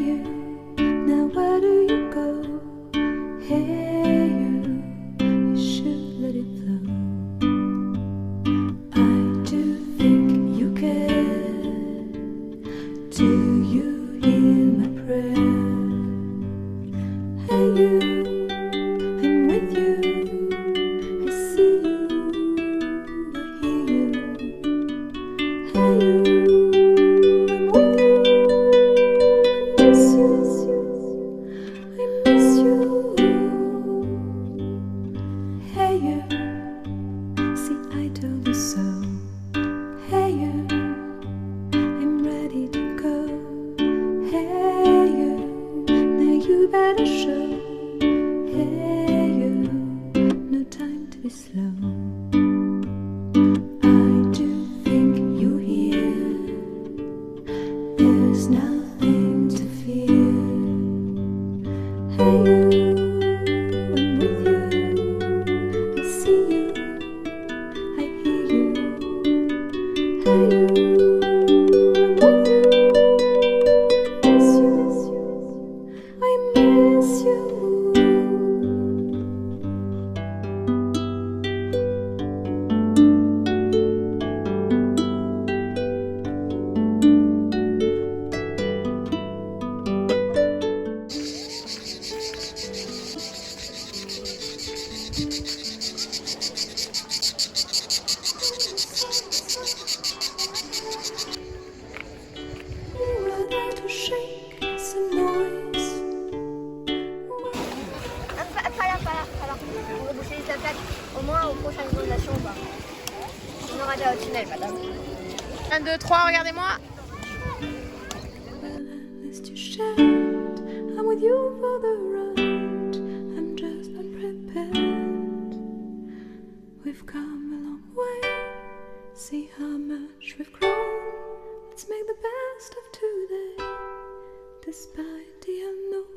you, now where do you go? Hey you should let it flow. I do think you care. Do you hear my prayer? Hey you, I'm with you. I see you, I hear you. Hey you, I'm with you. I miss you, I miss you. Hey you, see I told you so. Hey you, I'm ready to go. Hey you, now you better show. Hey you, no time to be slow. I do think you hear. There's nothing to fear. Hey you, I'm with you. I see you, I hear you. Hey you, I'm with you. I miss you, I miss you. You are there to shake some noise. Pas là. On va boucher les attaques. Au moins aux prochaines inondations, bah, on aura déjà au tunnel, madame. 1, 2, 3, regardez-moi. Well, at least you shared. I'm with you for the ride. I'm just unprepared. We've come a long way. See how much we've grown. Let's make the best of today, despite the unknown.